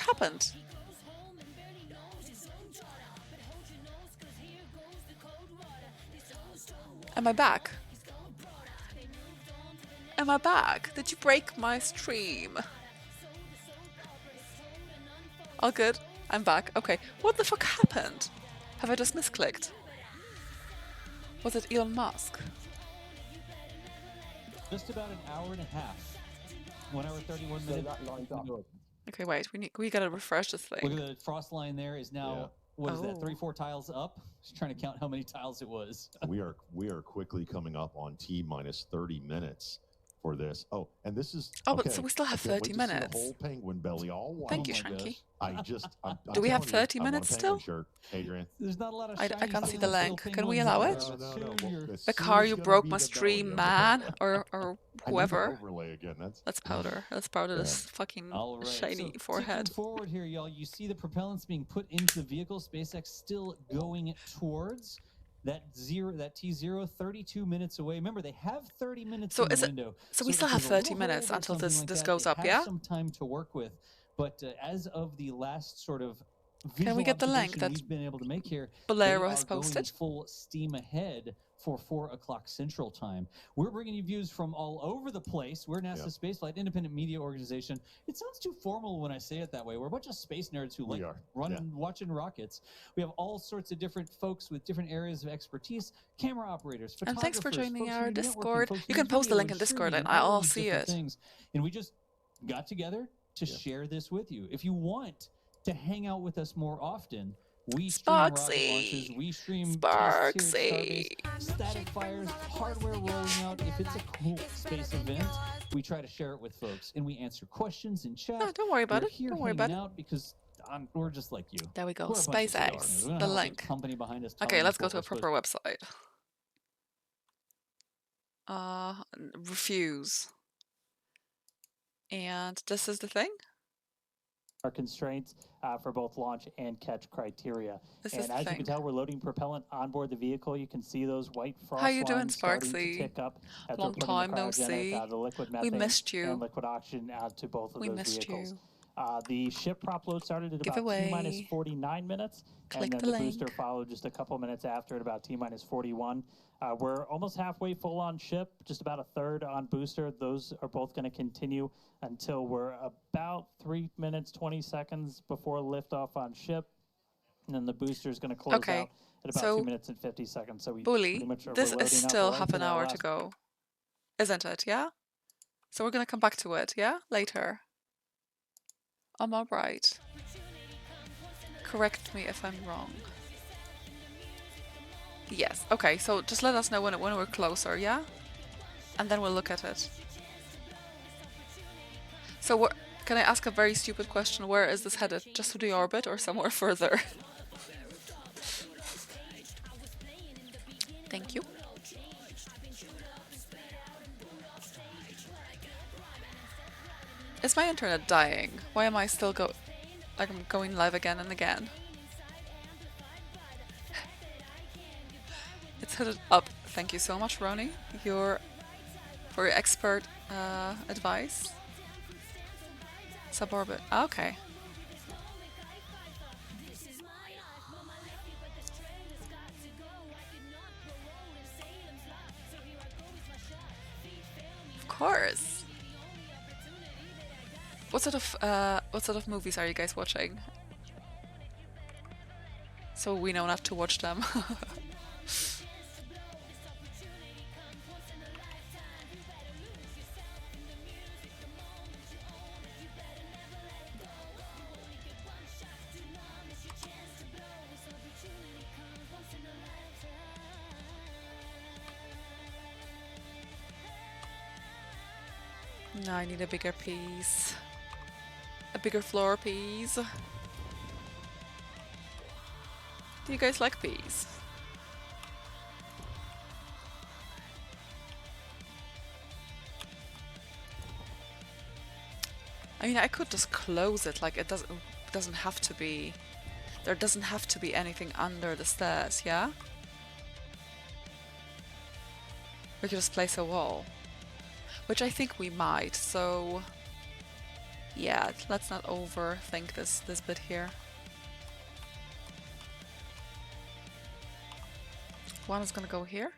happened? Am I back? Am I back? Did you break my stream? All good? I'm back. Okay. What the fuck happened? Have I just misclicked? Was it Elon Musk? Just about an hour and a half. 1 hour 31 minutes. Okay, wait. We gotta refresh this thing. Look at the frost line there is now what is that? Oh. 3-4 tiles up. Just trying to count how many tiles it was. we are quickly coming up on T minus 30 minutes for this. Oh, and this is but so we still have 30 wait to see minutes. the whole penguin belly all white. Thank you, my Shanky. gosh. I'm Do we have telling you, 30 I want a minutes penguin still? shirt, Adrian. There's not a lot of I shiny can't see stuff the with link. little Can we penguins allow in it? Show your- This The is car you gonna broke be my the stream, belly. man, or I need the whoever. overlay again. That's powder. That's powder. Yeah. This fucking All right, shiny so forehead. ticking forward here, y'all, you see the propellants being put into the vehicle. SpaceX still going towards that T0, 32 minutes away. Remember, they have 30 minutes So in the is it- window. so we if still have there's a 30 little minutes hold or until something this like this that, goes they up, have yeah? some time to work with. But as of the last sort of Can we get the link observation that we've been able to make here, Bolero they has are going posted? full steam ahead for 4 o'clock Central Time. We're bringing you views from all over the place. We're NASA Spaceflight, independent media organization. It sounds too formal when I say it that way. We're a bunch of space nerds who like watching rockets. We have all sorts of different folks with different areas of expertise, camera operators, And thanks for photographers, joining folks who our do networking, Discord. folks who You do can post the video link in and Discord streaming, and all I'll these see different it. things. And we just got together to share this with you. If you want to hang out with us more often, we stream rocket launches, we stream tests here at Starbase, static fires, hardware rolling out. If it's a cool space event, we try to share it with folks, and we answer questions in chat. No, don't worry about We're it. Here Don't worry about hanging it. out because we're just like you. There we go. We're a bunch of SpaceX, listeners. We don't the have a link. company behind us Okay, telling let's us go what to a we're proper website. Refuse. And this is the thing? Our constraints for both launch and catch criteria. This is And the as you thing. can tell, we're loading propellant on board the vehicle. You can see those white frost How you doing, lines starting to Sparksy? tick up as Long we're putting time the no cryogenic, see. the liquid We methane missed you. and liquid oxygen out to both of We those missed vehicles. you. The ship prop load started at about Giveaway. T-minus 49 minutes, Click and then the the link. booster followed just a couple minutes after at about T-minus 41. We're almost halfway full on ship, just about a third on booster. Those are both going to continue until we're about 3 minutes, 20 seconds before liftoff on ship. And then the booster is going to close out at about so 2 minutes and 50 seconds. So we Bully, pretty much are this loading is up. still We're half into an that hour to last go. Isn't it? Yeah? So we're gonna come back to it, yeah? Later. Am I right? Correct me if I'm wrong. Yes. Okay, so just let us know when we're closer, yeah? And then we'll look at it. So can I ask a very stupid question? Where is this headed? Just to the orbit or somewhere further? Thank you. Is my internet dying? Why am I still I'm going live again and again? It's headed up. Thank you so much, Ronnie, for your expert advice. Suborbit. Okay. Of course. What sort of movies are you guys watching? So we know not to watch them. No, I need a bigger piece. A bigger floor piece. Do you guys like peas? I mean, I could just close it, like it doesn't have to be, there doesn't have to be anything under the stairs, yeah? We could just place a wall, which I think we might, so Yeah, let's not overthink this bit here. One is gonna go here.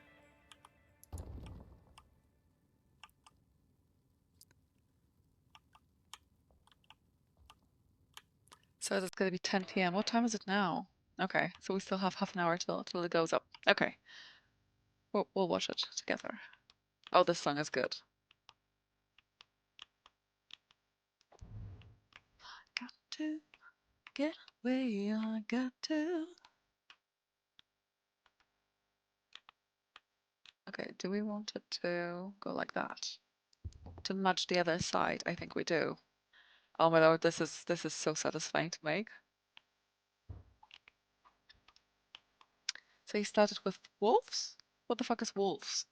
So it's gonna be 10 p.m. What time is it now? Okay, so we still have half an hour till it goes up. Okay. We'll watch it together. Oh, this song is good. Got to get away, I got to. Okay, do we want it to go like that? To match the other side? I think we do. Oh my lord, this is so satisfying to make. So you started with wolves? What the fuck is wolves?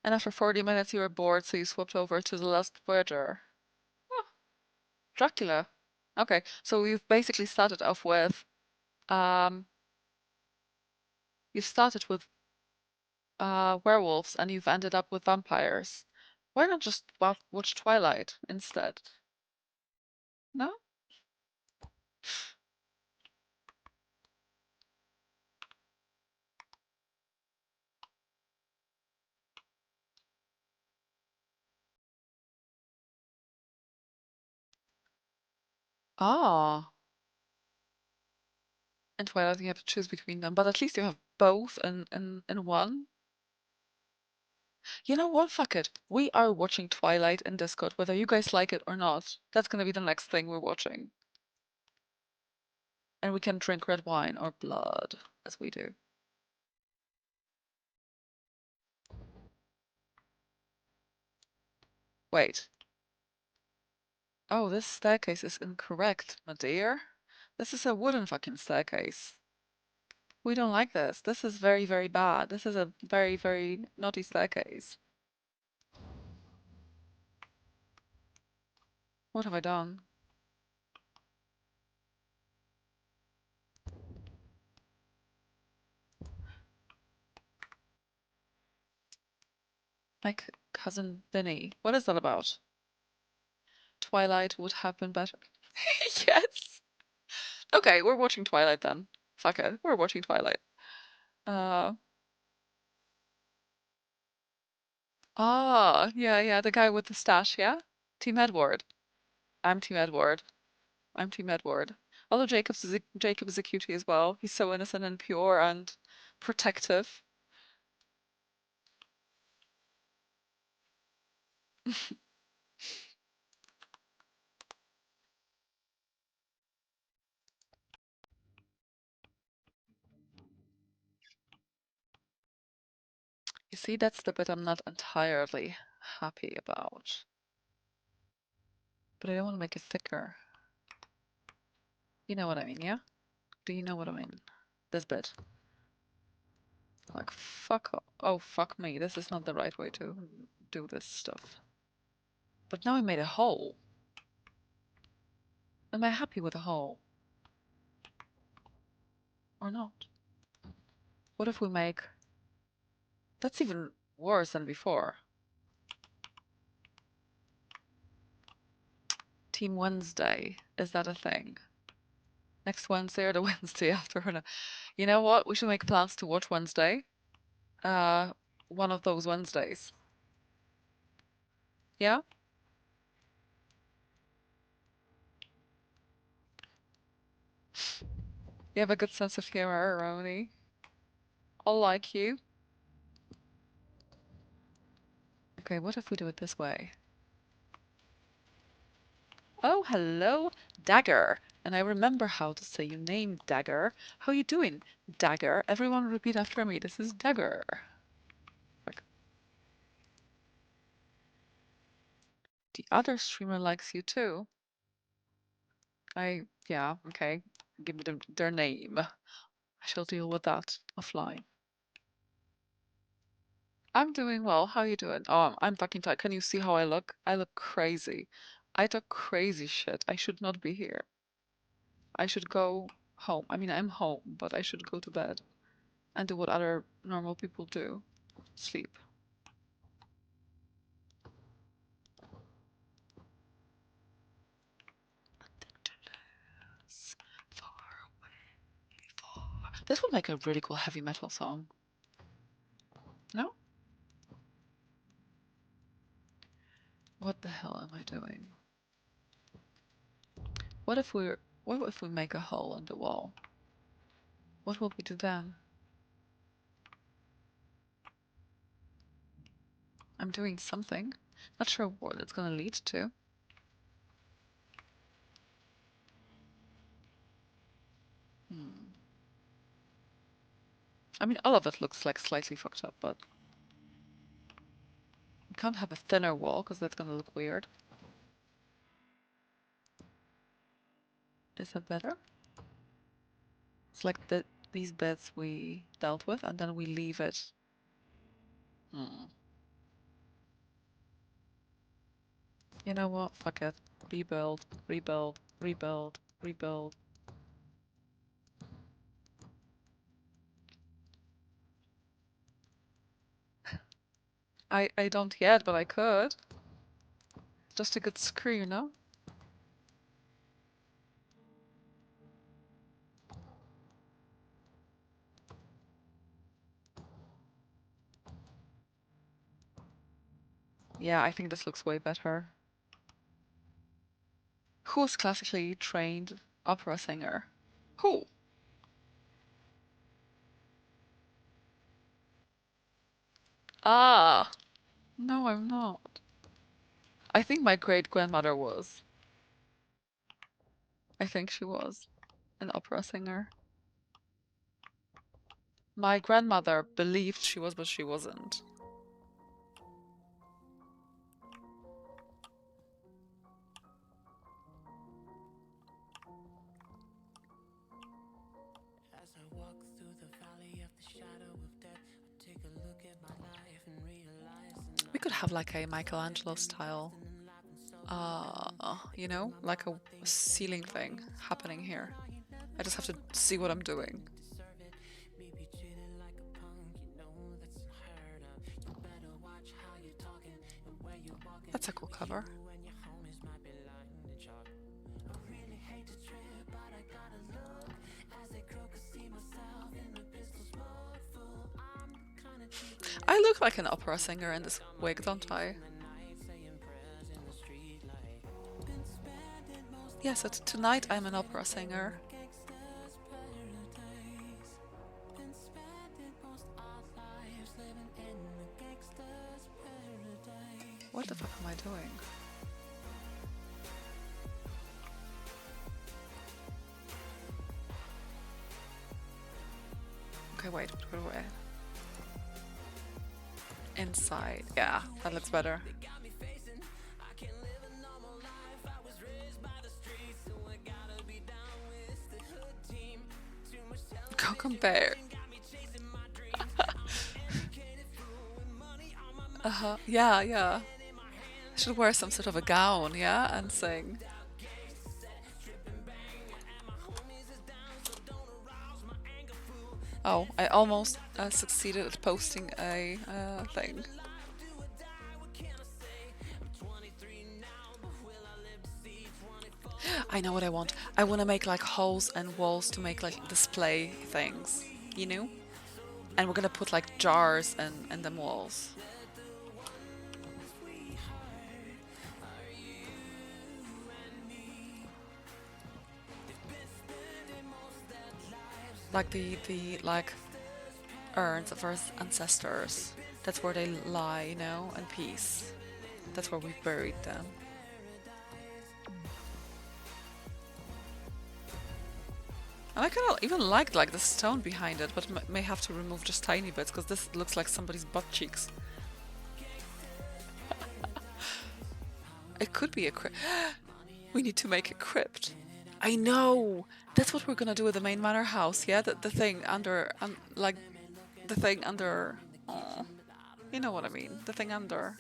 And after 40 minutes you were bored, so you swapped over to the last Voyager. Oh, Dracula. Okay, so we've basically started off with you started with werewolves and you've ended up with vampires. Why not just watch Twilight instead? No? Ah. In Twilight you have to choose between them, but at least you have both in one. You know what? Fuck it. We are watching Twilight in Discord, whether you guys like it or not. That's gonna be the next thing we're watching. And we can drink red wine or blood, as we do. Wait. Oh, this staircase is incorrect, my dear. This is a wooden fucking staircase. We don't like this. This is very, very bad. This is a very, very naughty staircase. What have I done? My cousin Vinny. What is that about? Twilight would have been better. Yes. Okay, we're watching Twilight then. Fuck it. We're watching Twilight. Uh. Yeah, the guy with the stash, yeah? Team Edward. I'm Team Edward. I'm Team Edward. Although Jacob is a cutie as well. He's so innocent and pure and protective. You see, that's the bit I'm not entirely happy about. But I don't want to make it thicker. You know what I mean, yeah? Do you know what I mean? This bit. Like, fuck off. Oh, fuck me. This is not the right way to do this stuff. But now I made a hole. Am I happy with a hole? Or not? What if we make... That's even worse than before. Team Wednesday. Is that a thing? Next Wednesday or the Wednesday after? You know what? We should make plans to watch Wednesday. One of those Wednesdays. Yeah? You have a good sense of humor, Roni. I'll like you. Okay, what if we do it this way? Oh, hello, Dagger. And I remember how to say your name, Dagger. How you doing, Dagger? Everyone repeat after me. This is Dagger. Like, the other streamer likes you too. Yeah, okay. Give me their name. I shall deal with that offline. I'm doing well. How you doing? Oh, I'm fucking tired. Can you see how I look? I look crazy. I talk crazy shit. I should not be here. I should go home. I mean, I'm home, but I should go to bed and do what other normal people do. Sleep. This would make a really cool heavy metal song. No? What the hell am I doing? What if we make a hole in the wall? What will we do then? I'm doing something. Not sure what it's gonna lead to. I mean, all of it looks like slightly fucked up, but we can't have a thinner wall because that's gonna look weird. Is that better? It's like these beds we dealt with, and then we leave it. You know what? Fuck it. Rebuild, rebuild, rebuild, rebuild. I don't yet, but I could. Just a good screw, you know? Yeah, I think this looks way better. Who's classically trained opera singer? Who? Ah! No, I'm not. I think my great-grandmother was. I think she was an opera singer. My grandmother believed she was, but she wasn't. We could have like a Michelangelo style, you know, like a ceiling thing happening here. I just have to see what I'm doing. That's a cool cover. I look like an opera singer in this wig, don't I? Yeah, so tonight I'm an opera singer. What the fuck am I doing? Okay, wait. Inside. Yeah, that looks better. Go compare. Yeah. I should wear some sort of a gown, yeah, and sing. Oh, I almost succeeded at posting a thing. I know what I want. I want to make like holes and walls to make like display things, you know? And we're gonna put like jars and them walls. Like the like urns of our ancestors. That's where they lie, you know, in peace. That's where we buried them. And I kind of even liked like the stone behind it, but may have to remove just tiny bits because this looks like somebody's butt cheeks. It could be a crypt. We need to make a crypt. I know! That's what we're gonna do with the main manor house, yeah? The thing under, like, the thing under... Oh, you know what I mean. The thing under.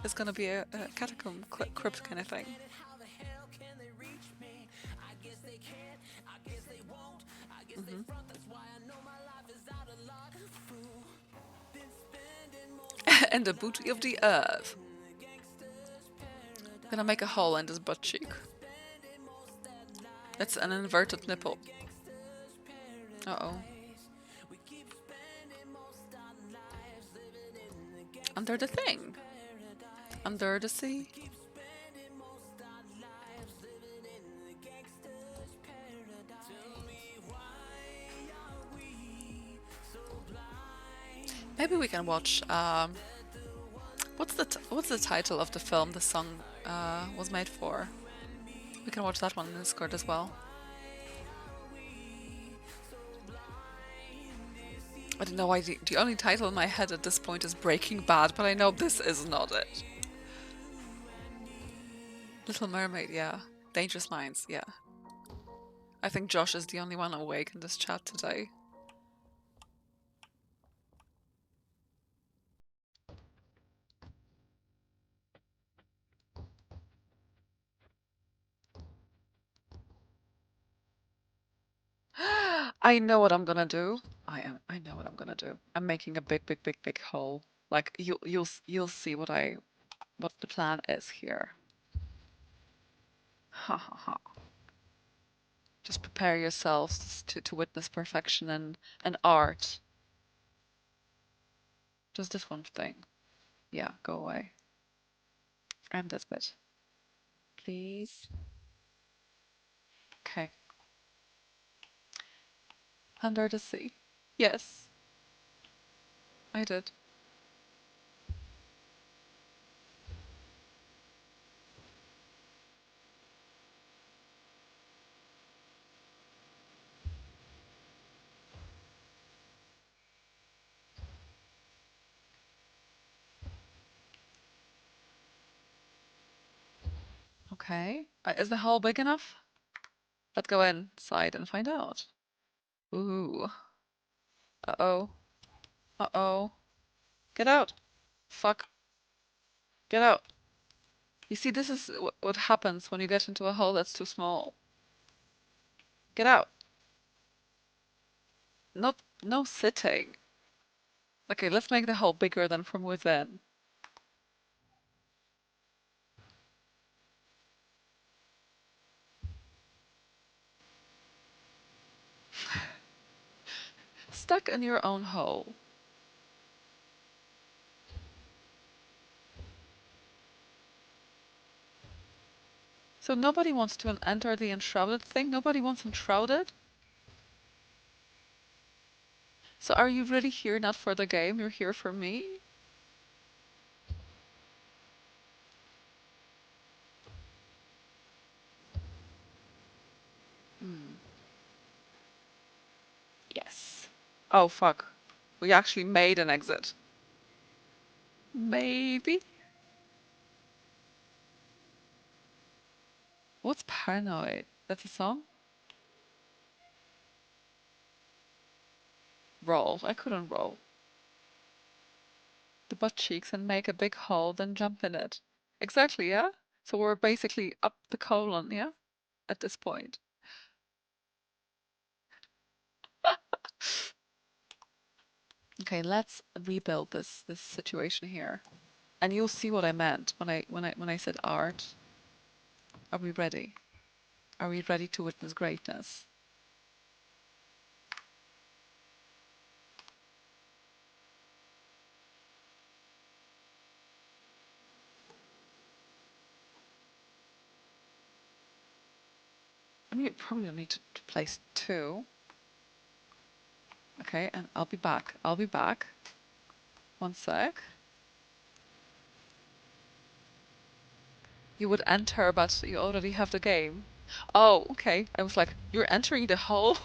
It's gonna be a catacomb crypt kind of thing. And the booty of the earth. Gonna make a hole in this butt cheek. It's an inverted nipple. Uh-oh. Under the thing. Under the sea. Maybe we can watch what's the title of the film the song was made for? We can watch that one in Discord as well. I don't know why the only title in my head at this point is Breaking Bad, but I know this is not it. Little Mermaid, yeah. Dangerous Minds, yeah. I think Josh is the only one awake in this chat today. I know what I'm gonna do. I know what I'm gonna do. I'm making a big hole. Like you'll see what the plan is here. Ha ha ha. Just prepare yourselves to witness perfection and art. Just this one thing. Yeah, go away. And this bit. Please. Okay. Under the sea. Yes. I did. Okay. Is the hole big enough? Let's go inside and find out. Ooh. Uh-oh. Uh-oh. Get out. Fuck. Get out. You see, this is what happens when you get into a hole that's too small. Get out. No sitting. Okay, let's make the hole bigger than from within. Stuck in your own hole. So nobody wants to enter the Enshrouded thing? Nobody wants Enshrouded? So are you really here not for the game? You're here for me? Hmm. Yes. Oh, fuck. We actually made an exit. Maybe? What's Paranoid? That's a song? Roll. I couldn't roll. The butt cheeks and make a big hole, then jump in it. Exactly, yeah? So we're basically up the colon, yeah? At this point. Okay, let's rebuild this situation here. And you'll see what I meant when I said art. Are we ready? Are we ready to witness greatness? I mean, you probably need to place two. Okay, and I'll be back. I'll be back. One sec. You would enter, but you already have the game. Oh, okay. I was like, you're entering the hole?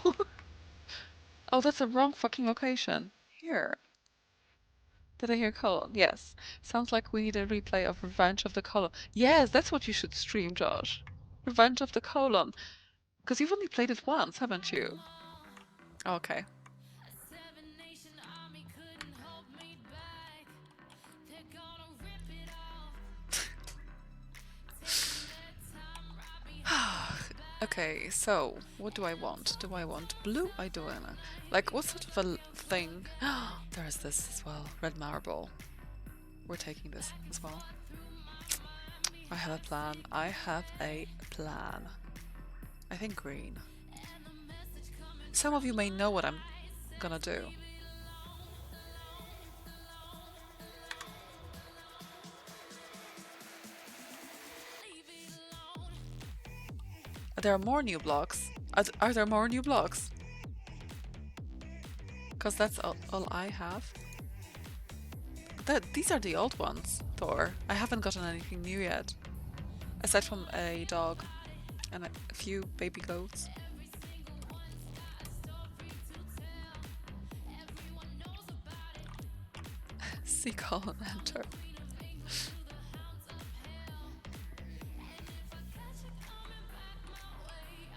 Oh, that's the wrong fucking location. Here. Did I hear colon? Yes. Sounds like we need a replay of Revenge of the Colon. Yes, that's what you should stream, Josh. Revenge of the Colon. Because you've only played it once, haven't you? Okay. Okay, so what do I want? Do I want blue? I do wanna. Like, what sort of a thing? There's this as well. Red marble. We're taking this as well. I have a plan. I have a plan. I think green. Some of you may know what I'm gonna do. There are more new blocks. Are there more new blocks? Because that's all I have. These are the old ones, Thor. I haven't gotten anything new yet. Aside from a dog and a few baby goats. Seagull and enter.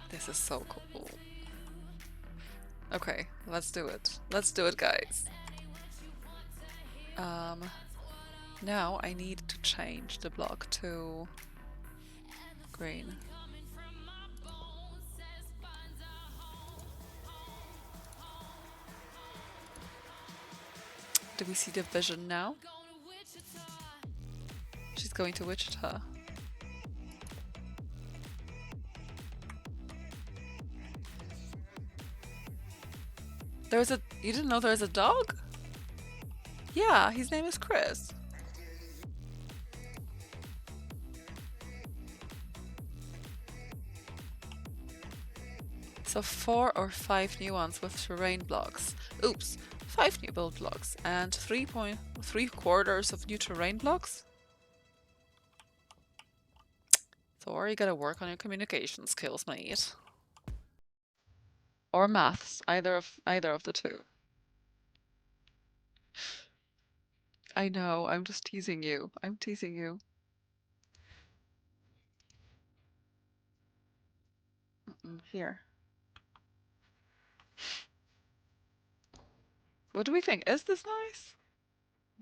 This is so cool. Okay, let's do it. Let's do it, guys. Now I need to change the block to green. Do we see the vision now? She's going to Wichita. You didn't know there's a dog? Yeah, his name is Chris. So 4 or 5 new ones with terrain blocks. Oops, 5 new build blocks and 3.75 of new terrain blocks. Thor, you gotta work on your communication skills, mate. Or maths, either of the two. I know, I'm just teasing you. I'm teasing you. Here. What do we think? Is this nice?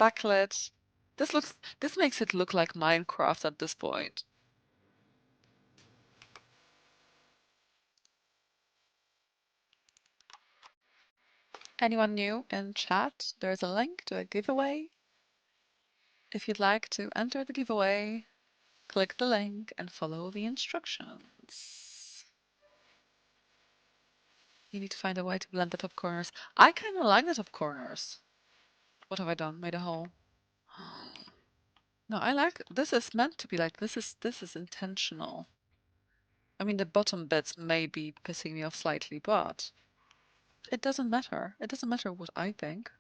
Backlit. This makes it look like Minecraft at this point. Anyone new in chat? There's a link to a giveaway. If you'd like to enter the giveaway, click the link and follow the instructions. You need to find a way to blend the top corners. I kind of like the top corners. What have I done? Made a hole. No, I like, this is meant to be like, this is intentional. I mean, the bottom bits may be pissing me off slightly, but it doesn't matter. It doesn't matter what I think.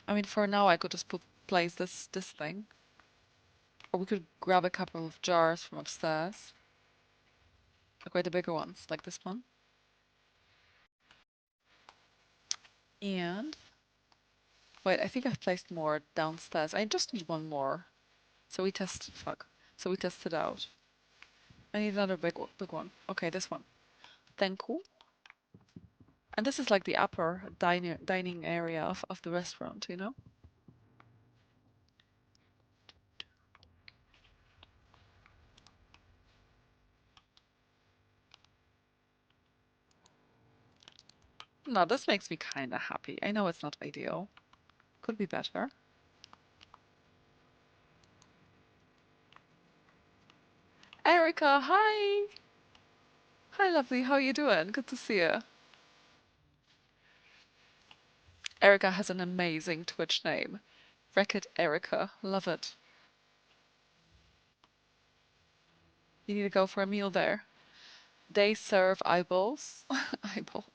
I mean, for now, I could just place this thing. Or we could grab a couple of jars from upstairs. Okay, the bigger ones, like this one. And wait, I think I've placed more downstairs. I just need one more. So we test, So we test it out. I need another big one. Okay, this one. Thank you. And this is like the upper dining area of the restaurant, you know? No, this makes me kind of happy. I know it's not ideal. Could be better. Erica, hi! Hi, lovely. How are you doing? Good to see you. Erica has an amazing Twitch name. Wreck-It Erica. Love it. You need to go for a meal there. They serve eyeballs.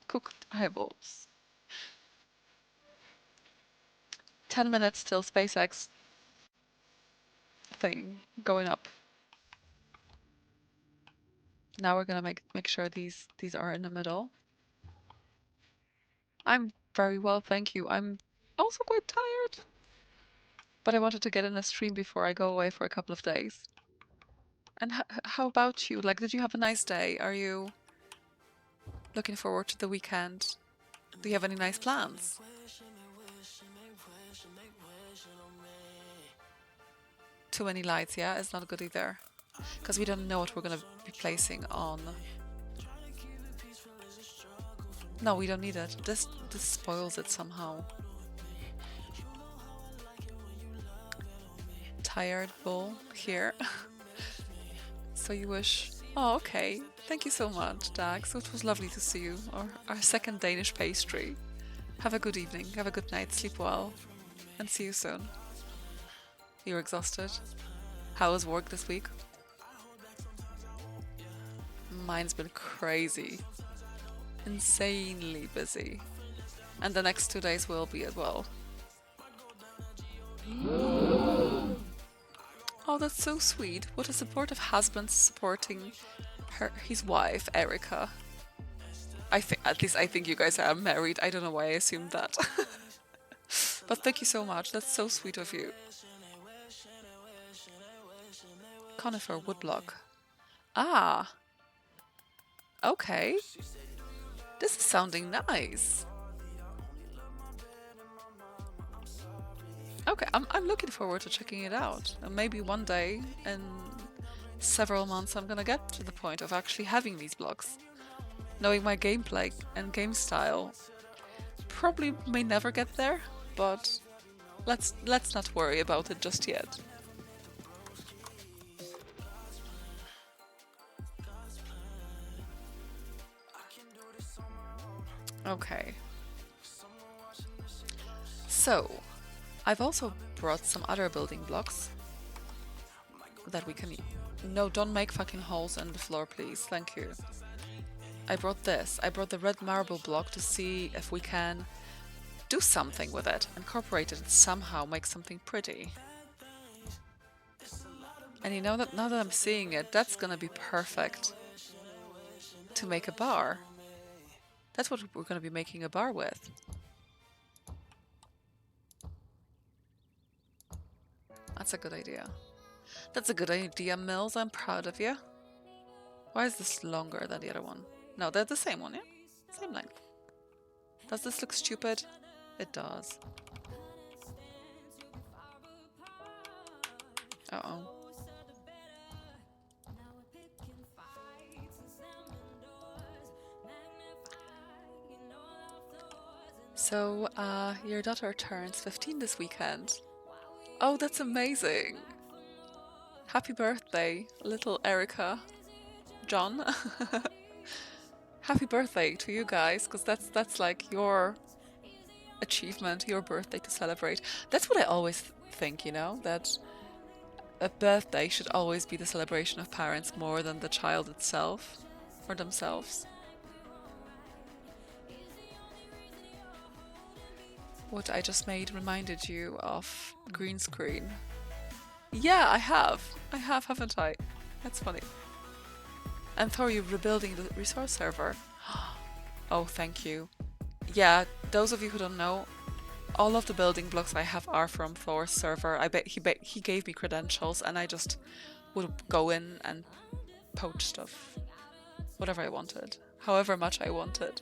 Cooked eyeballs. 10 minutes till SpaceX thing going up. Now we're gonna make sure these are in the middle. I'm very well, thank you. I'm also quite tired. But I wanted to get in a stream before I go away for a couple of days. And how about you? Like, did you have a nice day? Are you looking forward to the weekend? Do you have any nice plans? Too many lights, yeah? It's not good either. Because we don't know what we're going to be placing on. No, we don't need it. This spoils it somehow. tired bull here. So you wish... Oh, okay. Thank you so much, Dax. It was lovely to see you. Our second Danish pastry. Have a good evening. Have a good night. Sleep well. And see you soon. You're exhausted? How was work this week? Mine's been crazy. Insanely busy. And the next 2 days will be as well. Oh, that's so sweet. What a supportive husband supporting his wife, Erica. At least I think you guys are married. I don't know why I assumed that. But thank you so much. That's so sweet of you. Conifer woodblock. Ah. Okay. This is sounding nice. Okay, I'm looking forward to checking it out. And maybe one day in several months I'm gonna get to the point of actually having these blocks. Knowing my gameplay and game style, probably may never get there, but let's not worry about it just yet. Okay. So, I've also brought some other building blocks that we can... No, don't make fucking holes in the floor, please. Thank you. I brought this. I brought the red marble block to see if we can do something with it. Incorporate it somehow, make something pretty. And you know that now that I'm seeing it, that's gonna be perfect to make a bar. That's what we're gonna be making a bar with. That's a good idea. That's a good idea, Mills. I'm proud of you. Why is this longer than the other one? No, they're the same one, yeah? Same length. Does this look stupid? It does. Uh-oh. So, your daughter turns 15 this weekend. Oh, that's amazing. Happy birthday, little Erica. John. Happy birthday to you guys, because that's like your achievement, your birthday to celebrate. That's what I always think, you know, that a birthday should always be the celebration of parents more than the child itself or themselves. What I just made reminded you of green screen. Yeah, I have, haven't I? That's funny. And Thor, you're rebuilding the resource server. Oh, thank you. Yeah, those of you who don't know, all of the building blocks I have are from Thor's server. I bet he gave me credentials, and I just would go in and poach stuff, whatever I wanted, however much I wanted.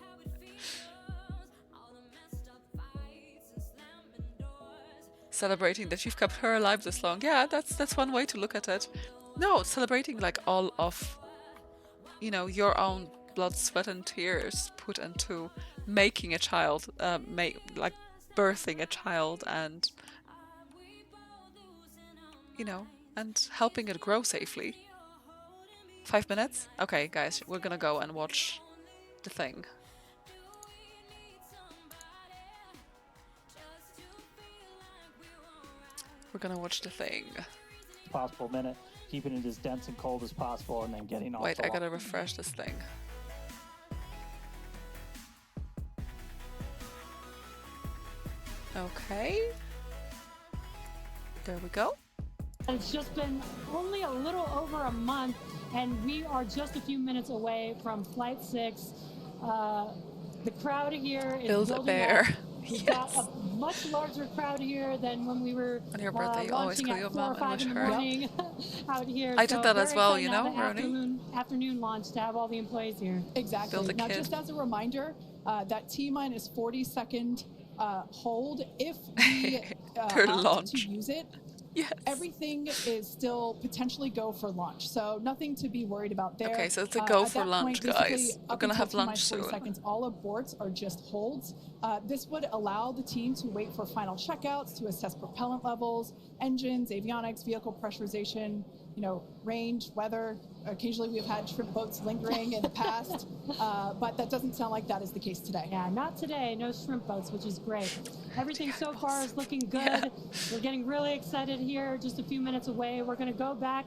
Celebrating that you've kept her alive this long. Yeah, that's one way to look at it. No, celebrating like all of, you know, your own blood, sweat and tears put into making a child, like birthing a child, and, you know, and helping it grow safely. 5 minutes? Okay, guys, we're gonna go and watch the thing. We're gonna watch the thing. Possible minute, keeping it as dense and cold as possible, and then getting off. Wait, I gotta refresh this thing. Okay. There we go. It's just been only a little over a month, and we are just a few minutes away from Flight 6. The crowd here is Build a building bear. up. We've Yes. got a much larger crowd here than when we were On your birthday, you always launching call at your 4 or mom and 5 wish in the her. morning out here. I did that as very well, excited you to know, have the Rooney? afternoon launch to have all the employees here. Exactly. Build a Now, kid. just as a reminder, that T-minus 40-second hold, if we Their opt launch. to use it, Yes. Everything is still potentially go for launch, so nothing to be worried about there. Okay, so it's a go at for that lunch, point, basically, guys. We're up gonna until have lunch T-minus 40 soon. seconds, all aborts are just holds. This would allow the team to wait for final checkouts to assess propellant levels, engines, avionics, vehicle pressurization, range, weather. Occasionally we've had shrimp boats lingering in the past, but that doesn't sound like that is the case today. Yeah, not today. No shrimp boats, which is great. Everything so far is looking good. Yeah. We're getting really excited here. Just a few minutes away. We're going to go back,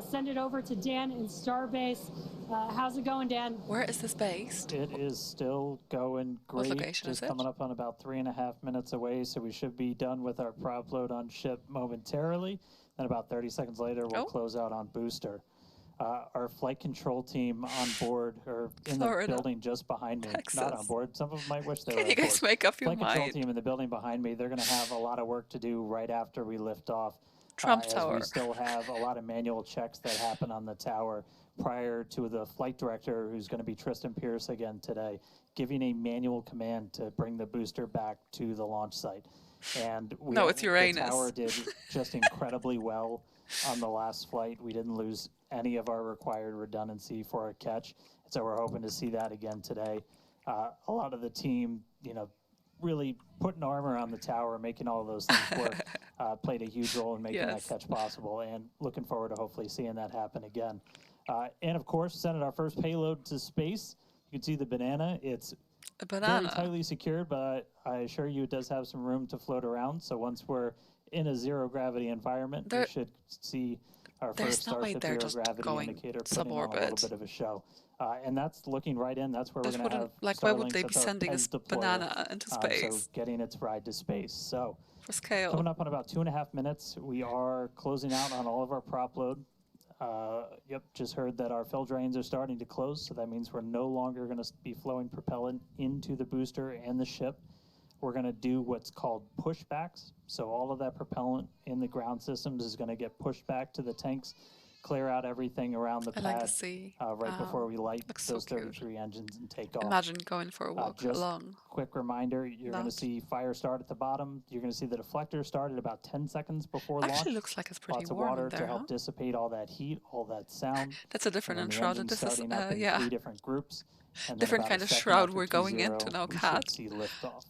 send it over to Dan in Starbase. How's it going, Dan? Where is this based? It is still going What great. location Just is it? coming up on about 3.5 minutes away, so we should be done with our prop load on ship momentarily. Then about 30 seconds later, we'll close out on booster. Our flight control team on board, or in Florida. the building just behind me. Texas. Not on board. Some of them might wish they were Can you on guys board. make up your Flight control mind? team in the building behind me, they're going to have a lot of work to do right after we lift off. Trump as Tower. we still have a lot of manual checks that happen on the tower prior to the flight director, who's going to be Tristan Pierce again today, giving a manual command to bring the booster back to the launch site. And No, it's Uranus. The tower did just incredibly well on the last flight. We didn't lose any of our required redundancy for a catch. So we're hoping to see that again today. A lot of the team, really putting armor on the tower, making all of those things work, played a huge role in making that catch possible, and looking forward to hopefully seeing that happen again. And of course, sending our first payload to space. You can see the banana. It's A banana. very tightly secured, but I assure you it does have some room to float around. So once we're in a zero gravity environment, we should see our first no way Starship they're zero just gravity going indicator putting on a little suborbit. bit of a show. And that's looking right in. That's where we're That going to have wouldn't, why would Starlinks. they be That's our sending PEZ a deployer. banana into So space? getting its ride to space. So For scale. coming up on about 2.5 minutes, we are closing out on all of our prop load. Just heard that our fill drains are starting to close, so that means we're no longer going to be flowing propellant into the booster and the ship. We're going to do what's called pushbacks. So all of that propellant in the ground systems is going to get pushed back to the tanks, clear out everything around the I pad like to see. right before we light Looks so those cute. 33 engines and take off. Imagine going for a walk Just along. quick reminder, you're going to Loud. see fire start at the bottom. You're going to see the deflector start at about 10 seconds before launch. Actually looks like it's pretty Lots of warm water in to there, help huh? dissipate all that heat, all that sound. That's a different And then the Enshrouded. engines This is, starting up in 3 different groups. And then different about kind a of second shroud after we're going T0, into now, we should Kat. see liftoff.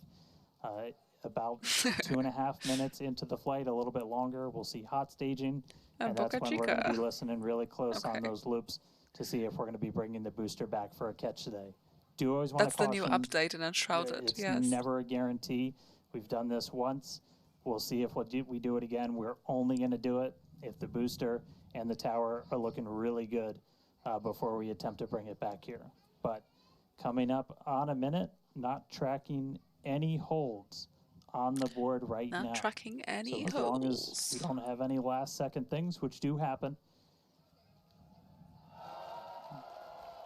About 2.5 minutes into the flight, a little bit longer, we'll see hot staging. And that's Boca when we're going to Chica. be listening really close on Okay. those loops to see if we're going to be bringing the booster back for a catch today. Do always want That's to the new caution, update in Enshrouded. it's Yes. never a guarantee. We've done this once. We'll see if we do it again. We're only going to do it if the booster and the tower are looking really good before we attempt to bring it back here. But coming up on a minute, not tracking any holds on the board right now. Not tracking any So as long as we don't have any last second things, which do happen.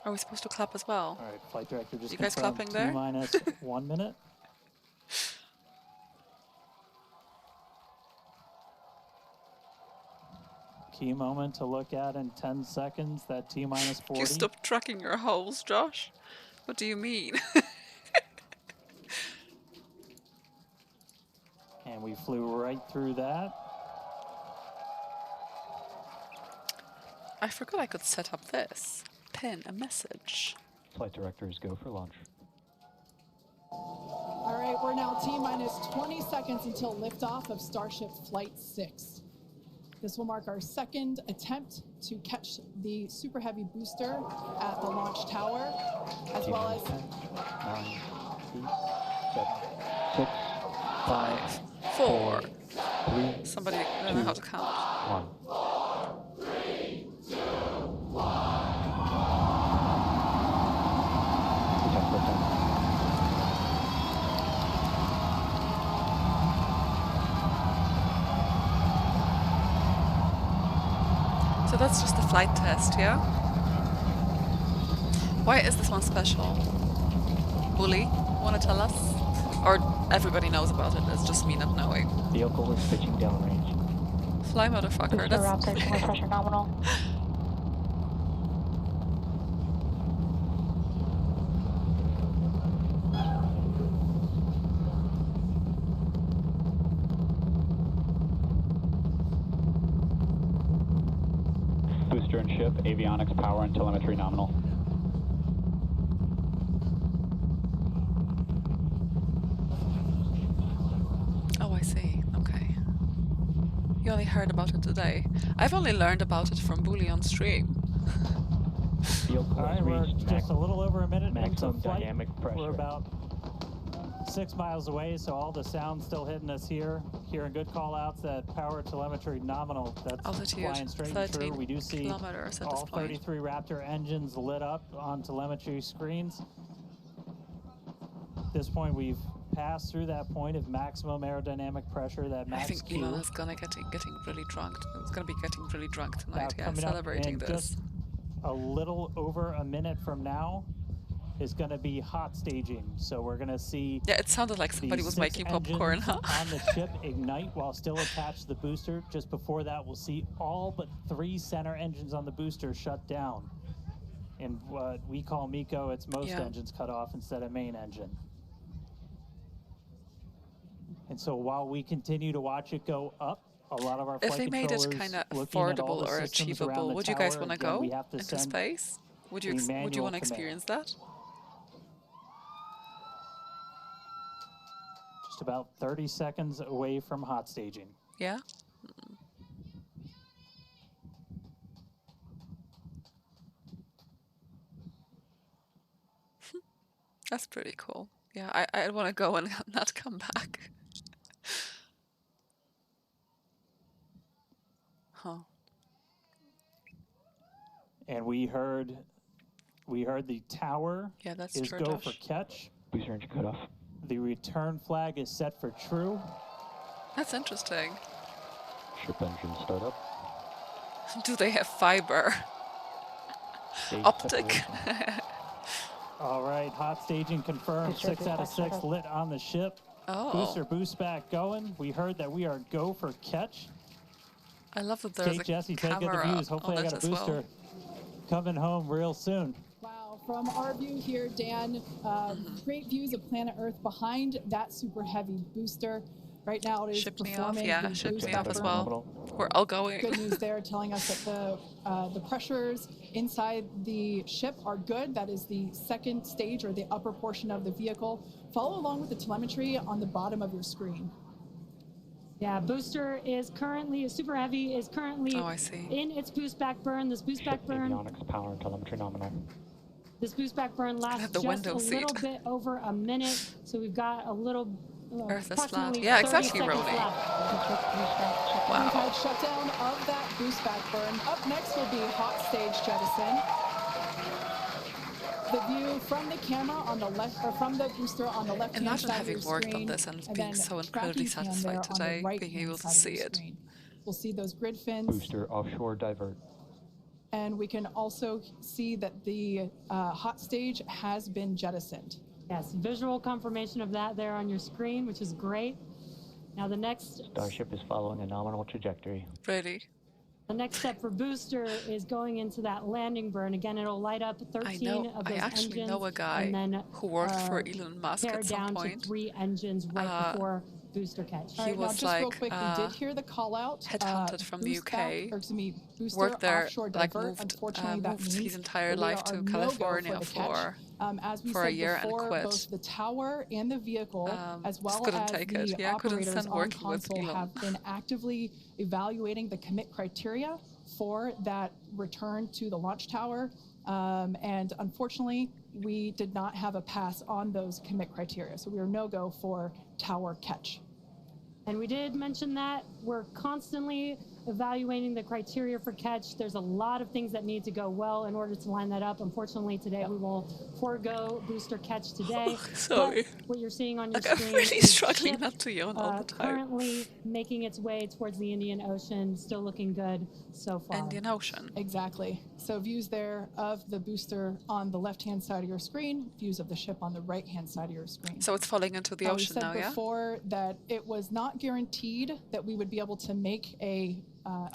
Are we supposed to clap as well? All right, flight director just You guys confirmed clapping there? T-minus 1 minute. Key moment to look at in 10 seconds, that T-minus 40. You stop tracking your holes, Josh. What do you mean? And we flew right through that. I forgot I could set up this. Pin a message. Flight directors go for launch. All right, we're now T-minus 20 seconds until liftoff of Starship Flight 6. This will mark our second attempt to catch the Super Heavy booster at the launch tower, as well as 10, 9, 8, 7, 6, 5, 4. 3, Somebody don't know how to count. 1. Eject button. So that's just the flight test, yeah? Why is this one special? Bully, wanna tell us? Or everybody knows about it, it's just me not knowing. Vehicle is pitching downrange. Fly motherfucker, that's... pressure nominal. Booster and ship, avionics, power, and telemetry nominal. Oh, I see. Okay. You only heard about it today. I've only learned about it from Bully on stream. Field All right, course we're reached. just a little over a minute into Maximum flight. dynamic pressure. We're about 6 miles away, so all the sound's still hitting us here. Hearing good call-outs that power telemetry nominal. That's Altitude flying straight and true. 13 We do see kilometers at this all point. 33 Raptor engines lit up on telemetry screens. At this point, we've passed through that point of maximum aerodynamic pressure, that I max think Q. Elon is gonna getting really drunk. It's gonna be getting really drunk tonight. Now, Yeah, coming up celebrating in this. just a little over a minute from now is going to be hot staging. So we're going to see Yeah, it sounded like the somebody was 6 making popcorn, engines huh? on the ship ignite while still attached to the booster. Just before that, we'll see all but 3 center engines on the booster shut down. In what we call MECO, it's most Yeah. engines cut off instead of main engine. And so while we continue to watch it go up, a lot of our If flight they made it controllers kind of looking at all affordable the or systems around achievable, the would you guys tower, want to again, go we have to into send space? Would you a would you manual want to command. experience that? Just about 30 seconds away from hot staging. Yeah. That's pretty cool. Yeah, I want to go and not come back. Huh. And we heard the tower Yeah, that's is true, go for Josh. catch. Booster engine cutoff. The return flag is set for true. That's interesting. Ship engine startup. Do they have fiber? Stage Optic? separation. All right, hot staging confirmed. Booster 6 out of 6 lit on the ship. Oh. Booster boost back going. We heard that we are go for catch. I love that there's Kate, a Jesse, take good camera views. Hopefully on I it got a as booster well. coming home real soon. Wow, from our view here, Dan, great views of planet Earth behind that super heavy booster. Right now it is Ship me off, performing yeah, the ship boost me off back as burn. well. We're all going. Good news there, telling us that the pressures inside the ship are good. That is the second stage or the upper portion of the vehicle. Follow along with the telemetry on the bottom of your screen. Yeah, booster is currently, super heavy is currently Oh, I see. in its boost back burn. This boost back Ship burn, avionics, power, and telemetry nominal. this boost back burn lasts have the just window a seat. little bit over a minute. So we've got a little, Earth is flat. approximately Yeah, it's 30 actually seconds rolling. left. We've Wow. had shutdown of that boost back burn. Up next will be hot stage jettison. The view from the camera on the left, or from the booster on the left-hand Imagine side of your having worked on screen, this and being then so incredibly tracking cam satisfied there on the today, being right-hand able to side of see your it. screen. We'll see those grid fins, Booster offshore divert. and we can also see that the hot stage has been jettisoned. Yes, visual confirmation of that there on your screen, which is great. Now the next Starship is following a nominal trajectory. Ready? The next step for booster is going into that landing burn. Again, it'll light up 13 of I those actually engines know a guy and then who worked for Elon Musk tear at some down to point. 3 engines right before booster catch. All He right, now was just real like, quick, we did hear the call out. headhunted from the UK, Booster worked there, offshore like divert. moved, Unfortunately, that moved means his entire that we life are to no-go California for the catch. As we for a said year and before, quit. both the tower and the vehicle, as Just well couldn't as take the it. Yeah, couldn't operators stand on working with console Elon. have been actively evaluating the commit criteria for that return to the launch tower. And unfortunately, we did not have a pass on those commit criteria. So we are no-go for tower catch. And we did mention that we're constantly evaluating the criteria for catch. There's a lot of things that need to go well in order to line that up. Unfortunately, today we will forego booster catch today. Sorry. But what you're seeing on your Like, I'm screen really is struggling ship, not to yawn all the time. currently making its way towards the Indian Ocean. Still looking good so far. Indian Ocean. Exactly. So views there of the booster on the left-hand side of your screen, views of the ship on the right-hand side of your screen. So it's falling into the We ocean said now, yeah? before that it was not guaranteed that we would be able to make a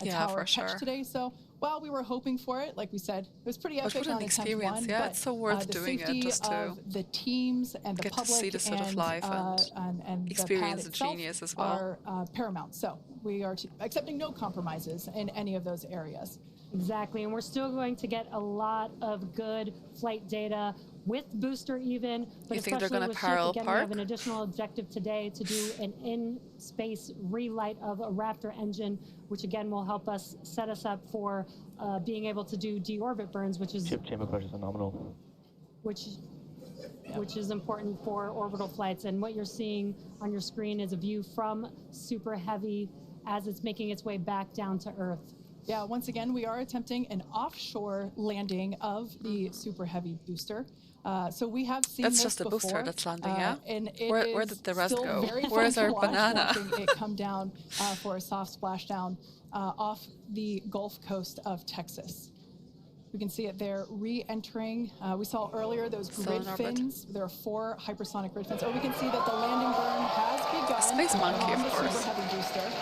Yeah, tower for catch sure. today. So Well, we were hoping for it. Like we said, it was pretty But epic what an on attempt experience, one. yeah, but it's so worth the doing it safety just to of the teams and the get to public see this sort of and, life and and the pad experience the itself genius as well. are paramount. So we are accepting no compromises in any of those areas. Exactly, and we're still going to get a lot of good flight data with booster even, but You think they're especially gonna with ship, parallel again, we have park? an additional objective today to do an in-space relight of a Raptor engine, which again will help us set us up for being able to do deorbit burns, which is Ship chamber pressures are nominal. which is important for orbital flights. And what you're seeing on your screen is a view from Super Heavy as it's making its way back down to Earth. Yeah, once again, we are attempting an offshore landing of the Super Heavy booster. So we have seen That's this just a before, booster that's landing, yeah? and it Where is did the rest still go? very Where's fun our to watch, banana? watching it come down for a soft splashdown off the Gulf Coast of Texas. We can see it there re-entering. We saw earlier those Still grid in orbit. fins. There are 4 hypersonic grid fins. Oh, we can see that the landing burn has begun. Space monkey, on of the course. Super Heavy booster.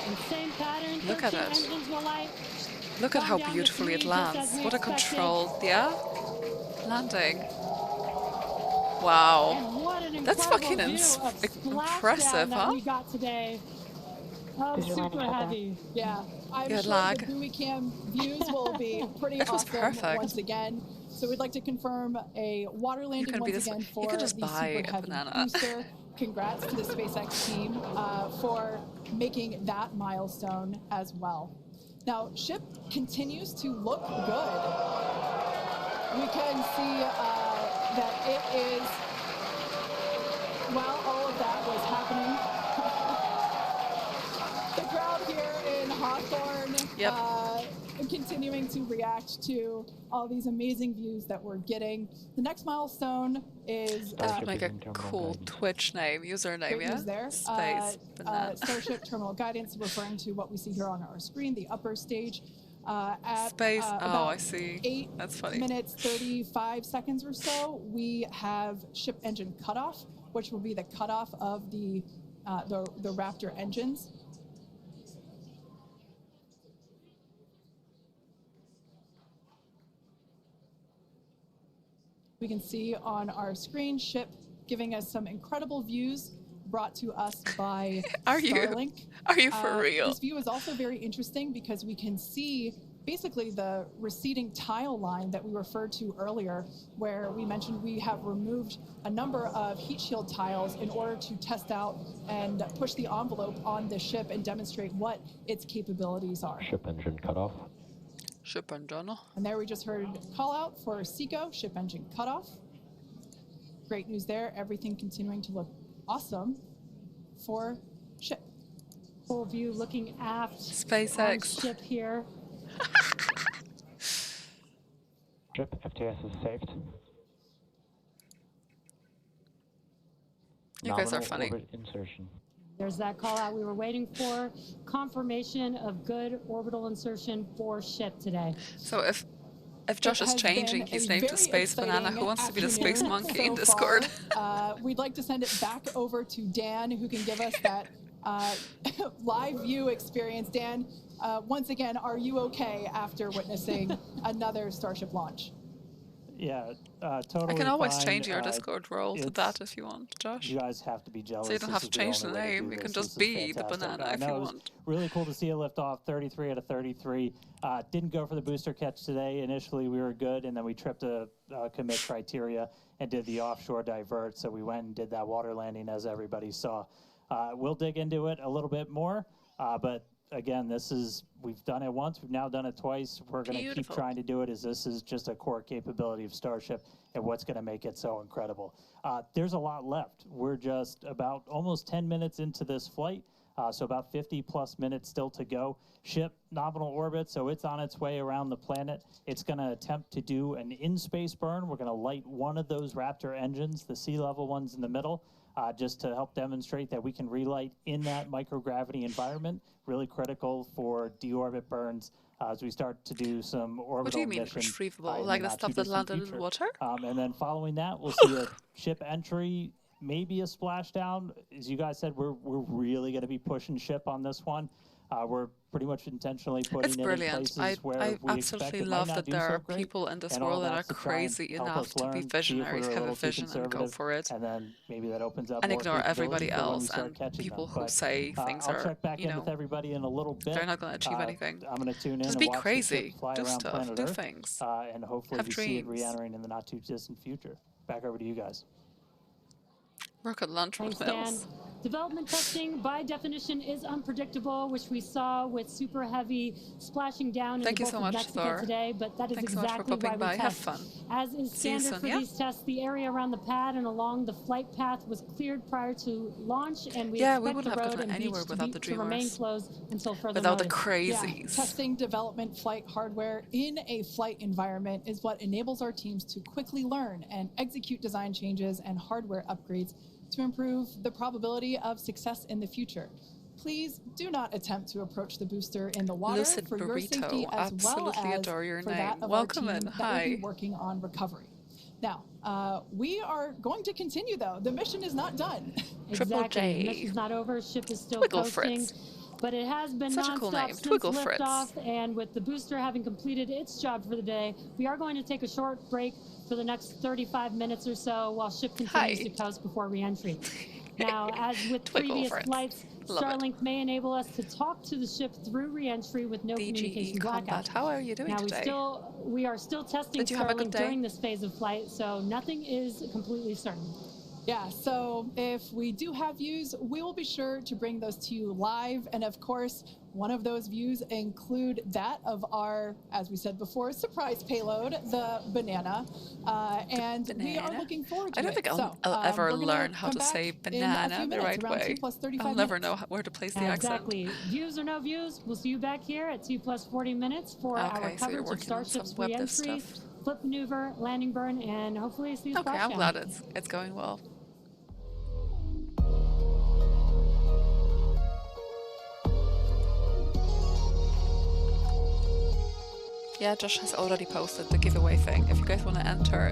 And same pattern, Look at 13 it. engines will light. Look at Come how down to beautifully it 3, just lands. as we What a expected. controlled, yeah? Landing. Wow. And what an That's incredible fucking view of splashdown impressive, that huh? we got today. Of Did your landing Super shut down? Heavy. Yeah, I'm Yeah, sure lag. the buoy cam views will be pretty It was awesome perfect. once again. So we'd like to confirm a water landing can be once this- again you for can just the buy Super a Heavy banana. booster. Congrats to the SpaceX team for making that milestone as well. Now, ship continues to look good. We can see that it is, while all of that was happening, the crowd here in Hawthorne Yep. continuing to react to all these amazing views that we're getting. The next milestone is Starship Like a Terminal cool guidance. Twitch name, username, great yeah? news there. Space banana. Starship Terminal Guidance, referring to what we see here on our screen, the upper stage. At Space, oh, about I see. 8 That's funny. minutes 35 seconds or so, we have ship engine cutoff, which will be the cutoff of the Raptor engines. We can see on our screen ship giving us some incredible views brought to us by Are you? Starlink. Are you for real? This view is also very interesting because we can see basically the receding tile line that we referred to earlier, where we mentioned we have removed a number of heat shield tiles in order to test out and push the envelope on the ship and demonstrate what its capabilities are. Ship engine cutoff. Ship engine. And there we just heard call out for SECO, ship engine cutoff. Great news there. Everything continuing to look awesome for ship. Full view looking aft on SpaceX. ship here. Ship FTS is saved. You guys are Nominal funny. orbit insertion. There's that call out we were waiting for. Confirmation of good orbital insertion for ship today. So if Josh It is has changing been his a name to very Space Banana, exciting who wants to be the Space afternoon Monkey so in Discord? far. We'd like to send it back over to Dan, who can give us that live view experience. Dan, once again, are you okay after witnessing another Starship launch? Yeah, totally. I can always fine. change your Discord role to it's- that if you want, Josh. You guys have to be jealous. So you don't This have to is the change the only way to name. do You can this. just This is be the fantastic. banana if you it was want. really cool to see a lift off 33 out of 33. Didn't go for the booster catch today. Initially, we were good, and then we tripped a commit criteria and did the offshore divert. So we went and did that water landing, as everybody saw. We'll dig into it a little bit more, but again, we've done it once, we've now done it twice. We're going to keep Beautiful. trying to do it, as this is just a core capability of Starship and what's going to make it so incredible. There's a lot left. We're just about almost 10 minutes into this flight, so about 50 plus minutes still to go. Ship nominal orbit, so it's on its way around the planet. It's going to attempt to do an in-space burn. We're going to light one of those Raptor engines, the sea level ones in the middle, just to help demonstrate that we can relight in that microgravity environment. Really critical for deorbit burns as we start to do some orbital What do you mean missions, retrievable? in Like the the stuff not that too landed distant in future. water? And then following that, we'll see a ship entry, maybe a splashdown. As you guys said, we're really going to be pushing ship on this one. We're pretty much intentionally putting It's it in brilliant. places where I we expect absolutely it might love not that do there so are great. people in this And all world that are that's to try and crazy help enough us to be learn, see if visionaries, we're a have a little too vision and go conservative, for it, and then maybe that opens up and more ignore capability everybody for when we else start and catching people them. who But say things I'll are, check back you in with know, everybody in a little bit. they're not going to achieve anything. I'm going to tune in Just and be watch the ship crazy. fly Do around stuff. planet Do Earth, things. and hopefully Have we see it dreams. re-entering in the not-too-distant future. Back over to you guys. Work at lunch Thanks, with Dan. Mills. Development testing, by definition, is unpredictable, which we saw with super heavy splashing down in Thank the you Gulf so of much, Mexico Thor. today, but that is Thanks so much for exactly why popping we by. Have test. fun. As is See you standard soon, for yeah? these tests, the area around the pad and along the flight path was cleared prior to launch, and we Yeah, we expect wouldn't the have road gotten and anywhere beach without the to remain dreamers. closed until further Without the notice. crazies. Testing development flight hardware in a flight environment is what enables our teams to quickly learn and execute design changes and hardware upgrades to improve the probability of success in the future. Please do not attempt to approach the booster in the water Lucid for your safety Burrito. as well Absolutely as adore your for name. that of Welcome our in. team that will be Hi. working on recovery. Now, we are going to continue though. The mission is not done. Triple Exactly. J. Mission's not over. Ship is still Twiggle coasting. Fritz. But it has been Such a cool nonstop name, since Twiggle Fritz. liftoff, and with the booster having completed its job for the day, we are going to take a short break for the next 35 minutes or so while ship continues Hi. to coast before reentry. Now, as with Twiggle previous Fritz. flights, Love it. Starlink may enable us to talk to the ship through reentry with no communication DGE blackout. Combat. How are you doing Now, today? we are still testing Did you have a good Starlink day? during this phase of flight, so nothing is completely certain. Yeah, so if we do have views, we will be sure to bring those to you live. And of course, one of those views include that of our, as we said before, surprise payload, the banana. And we are looking forward to it. I don't think I'll So, ever we're gonna learn how come to say back in a banana few the minutes, right around way. 2 + 35 I'll never minutes. know where to place the accent. Exactly. Views or no views, we'll see you back here at 2 + 40 minutes for our Okay, so you're coverage of working on Starship's some web dev re-entry, stuff. flip maneuver, landing burn, and hopefully see you Okay, I'm splashdown. glad it's going well. Yeah, Josh has already posted the giveaway thing. If you guys want to enter,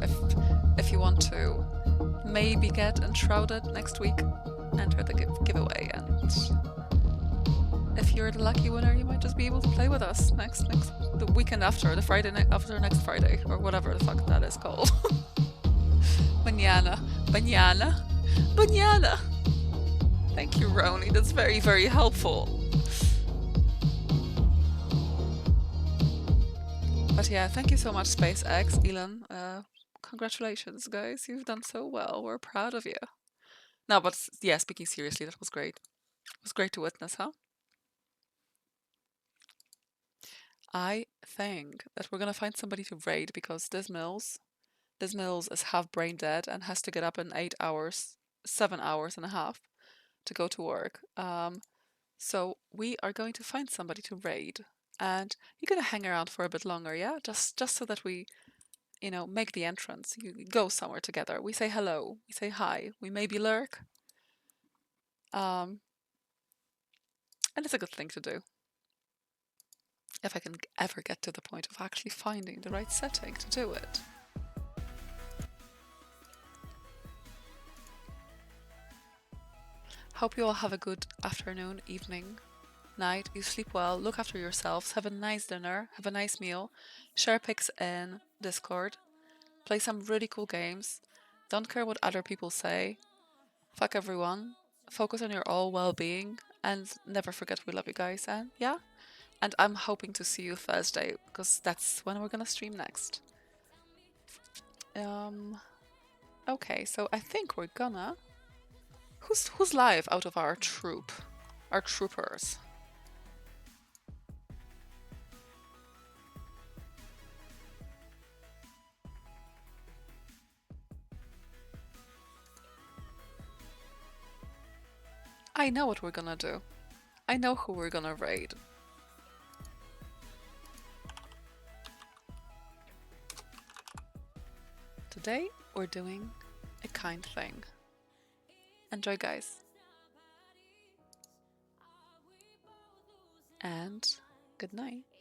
if you want to maybe get Enshrouded next week, enter the giveaway. And if you're the lucky winner, you might just be able to play with us the weekend after, the Friday after next Friday, or whatever the fuck that is called. Banana. Thank you, Roni. That's very, very helpful. But yeah, thank you so much, SpaceX, Elon. Congratulations, guys. You've done so well. We're proud of you. No, but yeah, speaking seriously, that was great. It was great to witness, huh? I think that we're gonna find somebody to raid because this Mills is half brain dead and has to get up in 8 hours, 7 hours and a half to go to work. So we are going to find somebody to raid. And you're gonna hang around for a bit longer, yeah? Just so that we, make the entrance. You go somewhere together. We say hello. We say hi. We maybe lurk. And it's a good thing to do. If I can ever get to the point of actually finding the right setting to do it. Hope you all have a good afternoon, evening, night. You sleep well, look after yourselves, have a nice dinner, have a nice meal, share pics in Discord, play some really cool games, don't care what other people say, fuck everyone, focus on your all well-being, and never forget we love you guys, and yeah, and I'm hoping to see you Thursday, because that's when we're gonna stream next. Okay, so I think we're gonna... Who's live out of our troop? Our troopers? I know what we're gonna do. I know who we're gonna raid. Today we're doing a kind thing. Enjoy, guys. And good night.